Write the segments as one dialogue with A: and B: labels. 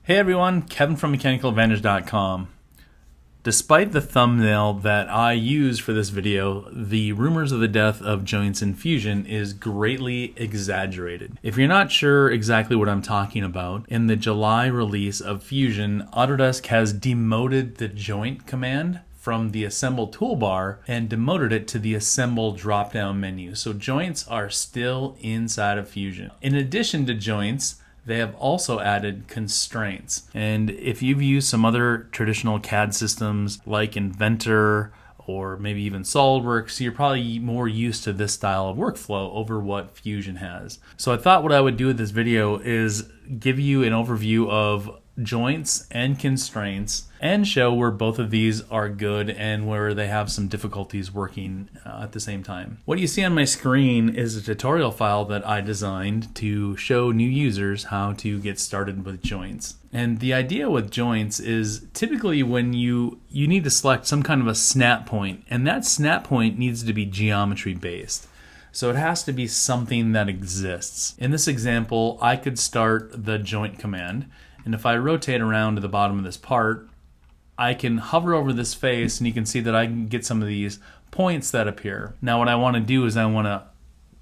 A: Hey everyone, Kevin from MechanicalAdvantage.com. Despite the thumbnail that I use for this video, the rumors of the death of joints in Fusion is greatly exaggerated. If you're not sure exactly what I'm talking about, in the July release of Fusion, Autodesk has demoted the joint command from the assemble toolbar and demoted it to the assemble drop-down menu. So joints are still inside of Fusion. In addition to joints, they have also added constraints. And if you've used some other traditional CAD systems like Inventor or maybe even SolidWorks, you're probably more used to this style of workflow over what Fusion has. So I thought what I would do with this video is give you an overview of joints and constraints and show where both of these are good and where they have some difficulties working at the same time. What you see on my screen is a tutorial file that I designed to show new users how to get started with joints. And the idea with joints is typically when you need to select some kind of a snap point, and that snap point needs to be geometry based. So it has to be something that exists. In this example, I could start the joint command, and if I rotate around to the bottom of this part, I can hover over this face and you can see that I can get some of these points that appear. Now what I want to do is I want to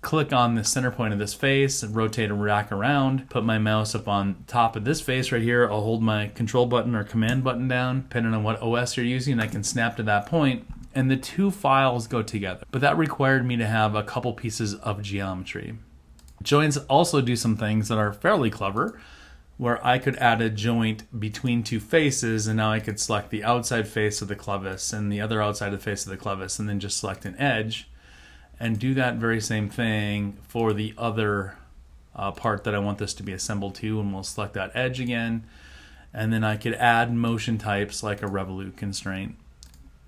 A: click on the center point of this face and rotate a rack around, put my mouse up on top of this face right here. I'll hold my control button or command button down, depending on what OS you're using, and I can snap to that point, and the two files go together. But that required me to have a couple pieces of geometry. Joints also do some things that are fairly clever, where I could add a joint between two faces, and now I could select the outside face of the clevis and the other outside of the face of the clevis, and then just select an edge and do that very same thing for the other part that I want this to be assembled to, and we'll select that edge again, and then I could add motion types like a revolute constraint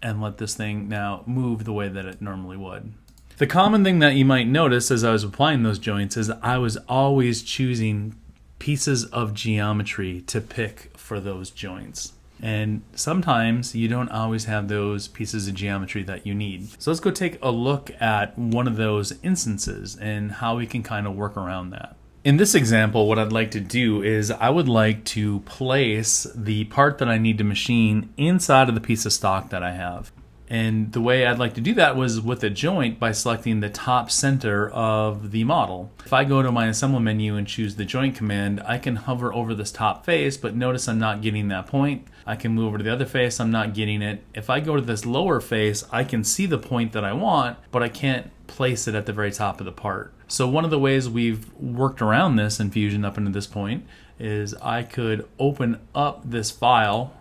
A: and let this thing now move the way that it normally would. The common thing that you might notice as I was applying those joints is I was always choosing pieces of geometry to pick for those joints. And sometimes you don't always have those pieces of geometry that you need. So let's go take a look at one of those instances and how we can kind of work around that. In this example, what I'd like to do is I would like to place the part that I need to machine inside of the piece of stock that I have. And the way I'd like to do that was with a joint by selecting the top center of the model. If I go to my assembly menu and choose the joint command, I can hover over this top face, but notice I'm not getting that point. I can move over to the other face, I'm not getting it. If I go to this lower face, I can see the point that I want, but I can't place it at the very top of the part. So one of the ways we've worked around this in Fusion up until this point is I could open up this file.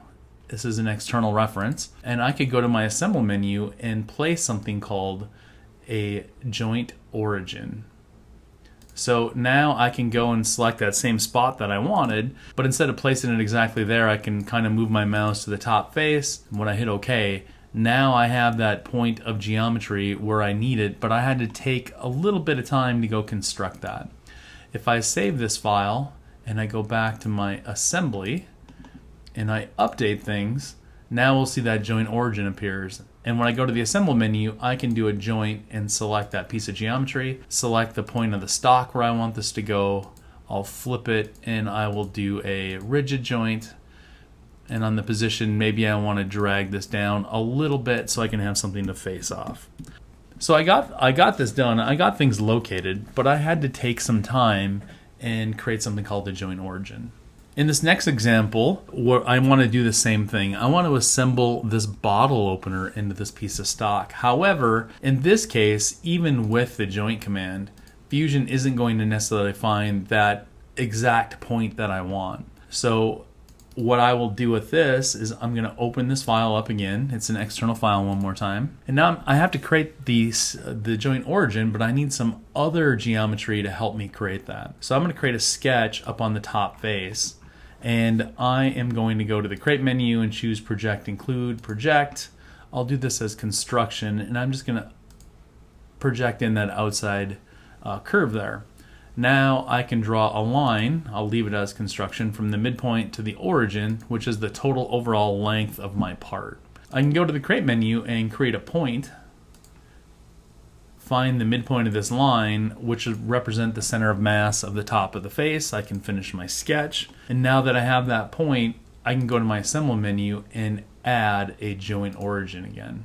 A: This is an external reference, and I could go to my assemble menu and place something called a joint origin. So now I can go and select that same spot that I wanted, but instead of placing it exactly there, I can kind of move my mouse to the top face. And when I hit OK, now I have that point of geometry where I need it, but I had to take a little bit of time to go construct that. If I save this file and I go back to my assembly, and I update things, now we'll see that joint origin appears. And when I go to the assemble menu, I can do a joint and select that piece of geometry, select the point of the stock where I want this to go, I'll flip it and I will do a rigid joint, and on the position maybe I want to drag this down a little bit so I can have something to face off. So I got this done, I got things located, but I had to take some time and create something called the joint origin. In this next example, where I want to do the same thing. I want to assemble this bottle opener into this piece of stock. However, in this case, even with the joint command, Fusion isn't going to necessarily find that exact point that I want. So what I will do with this is I'm going to open this file up again. It's an external file one more time. And now I have to create the joint origin, but I need some other geometry to help me create that. So I'm going to create a sketch up on the top face. And I am going to go to the create menu and choose project include project. I'll do this as construction, and I'm just going to project in that outside curve there. Now I can draw a line, I'll leave it as construction, from the midpoint to the origin, which is the total overall length of my part. I can go to the create menu and create a point find the midpoint of this line, which would represent the center of mass of the top of the face. I can finish my sketch. And now that I have that point, I can go to my assemble menu and add a joint origin again.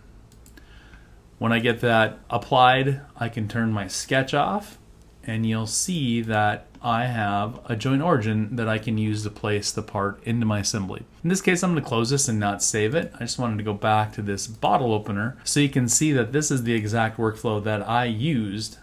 A: When I get that applied, I can turn my sketch off, and you'll see that I have a joint origin that I can use to place the part into my assembly. In this case, I'm going to close this and not save it. I just wanted to go back to this bottle opener so you can see that this is the exact workflow that I used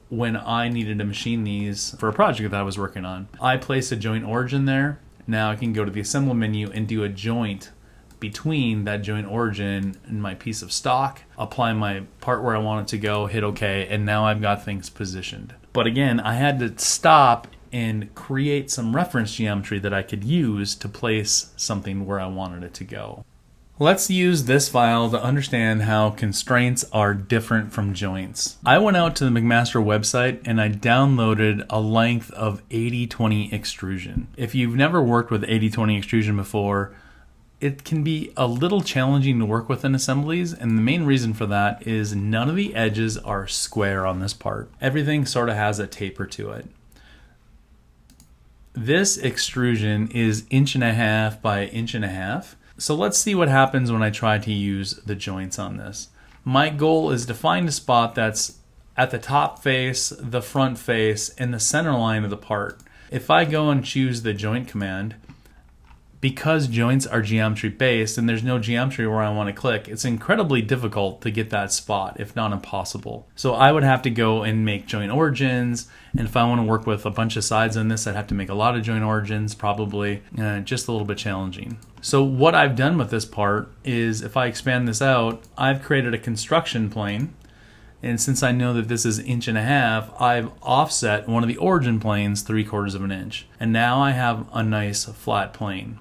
A: when I needed to machine these for a project that I was working on. I placed a joint origin there. Now I can go to the assemble menu and do a joint between that joint origin and my piece of stock, apply my part where I want it to go, hit OK, and now I've got things positioned. But again, I had to stop and create some reference geometry that I could use to place something where I wanted it to go. Let's use this file to understand how constraints are different from joints. I went out to the McMaster website and I downloaded a length of 80/20 extrusion. If you've never worked with 80/20 extrusion before, it can be a little challenging to work with in assemblies, and the main reason for that is none of the edges are square on this part. Everything sort of has a taper to it. This extrusion is 1.5 by 1.5. So let's see what happens when I try to use the joints on this. My goal is to find a spot that's at the top face, the front face, and the center line of the part. If I go and choose the joint command, because joints are geometry based and there's no geometry where I want to click, it's incredibly difficult to get that spot, if not impossible. So I would have to go and make joint origins, and if I want to work with a bunch of sides on this, I'd have to make a lot of joint origins, probably just a little bit challenging. So what I've done with this part is, if I expand this out, I've created a construction plane. And since I know that this is 1.5, I've offset one of the origin planes 3/4 of an inch. And now I have a nice flat plane.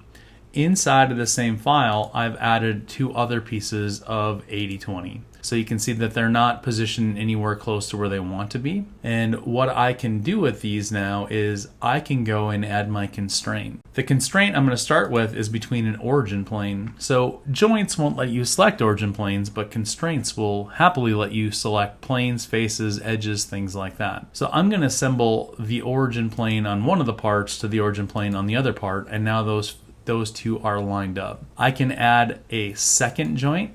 A: Inside of the same file, I've added 2 other pieces of 80/20. So you can see that they're not positioned anywhere close to where they want to be. And what I can do with these now is I can go and add my constraint. The constraint I'm going to start with is between an origin plane. So joints won't let you select origin planes, but constraints will happily let you select planes, faces, edges, things like that. So I'm going to assemble the origin plane on one of the parts to the origin plane on the other part, and now those 2 are lined up. I can add a second joint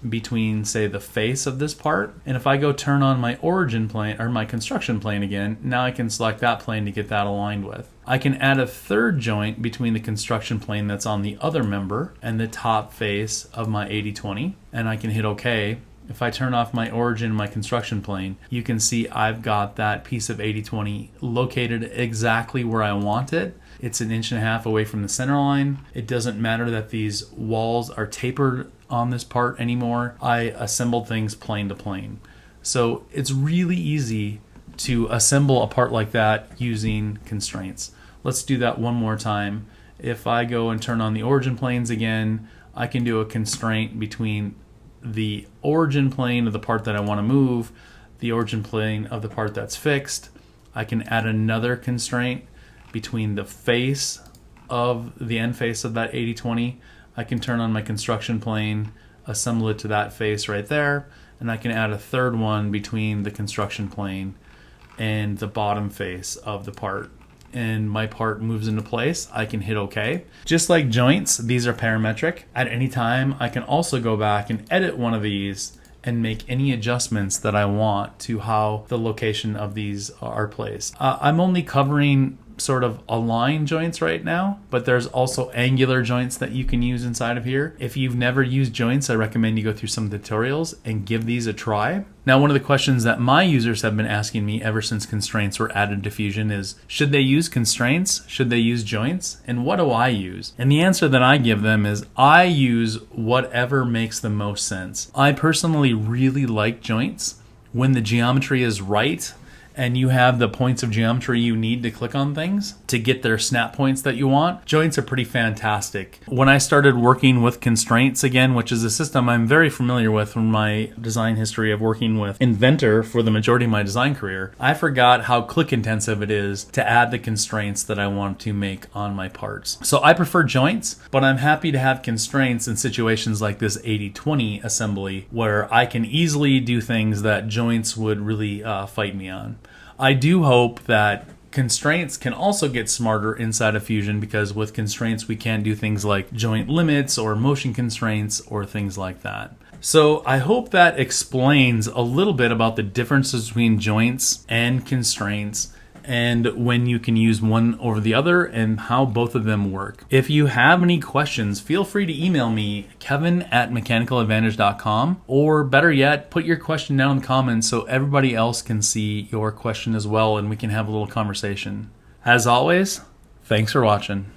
A: between, say, the face of this part, and if I go turn on my origin plane or my construction plane again, now I can select that plane to get that aligned with. I can add a third joint between the construction plane that's on the other member and the top face of my 80/20, and I can hit OK. If I turn off my origin and my construction plane, you can see I've got that piece of 80/20 located exactly where I want it. It's 1.5 away from the center line. It doesn't matter that these walls are tapered on this part anymore. I assembled things plane to plane. So it's really easy to assemble a part like that using constraints. Let's do that one more time. If I go and turn on the origin planes again, I can do a constraint between the origin plane of the part that I want to move, the origin plane of the part that's fixed. I can add another constraint between the face of the end face of that 80/20. I can turn on my construction plane, assemble it to that face right there, and I can add a third one between the construction plane and the bottom face of the part. And my part moves into place. I can hit OK. Just like joints, these are parametric. At any time, I can also go back and edit one of these and make any adjustments that I want to how the location of these are placed. I'm only covering sort of align joints right now, but there's also angular joints that you can use inside of here. If you've never used joints, I recommend you go through some tutorials and give these a try. Now, one of the questions that my users have been asking me ever since constraints were added to Fusion is, should they use constraints? Should they use joints? And what do I use? And the answer that I give them is, I use whatever makes the most sense. I personally really like joints when the geometry is right and you have the points of geometry you need to click on things to get their snap points that you want, joints are pretty fantastic. When I started working with Constaints again, which is a system I'm very familiar with from my design history of working with Inventor for the majority of my design career, I forgot how click intensive it is to add the constraints that I want to make on my parts. So I prefer joints, but I'm happy to have constraints in situations like this 80-20 assembly where I can easily do things that joints would really fight me on. I do hope that constraints can also get smarter inside of Fusion, because with constraints we can do things like joint limits or motion constraints or things like that. So I hope that explains a little bit about the differences between joints and constraints, and when you can use one over the other and how both of them work. If you have any questions, feel free to email me, kevin@mechanicaladvantage.com, or better yet, put your question down in the comments so everybody else can see your question as well and we can have a little conversation. As always, thanks for watching.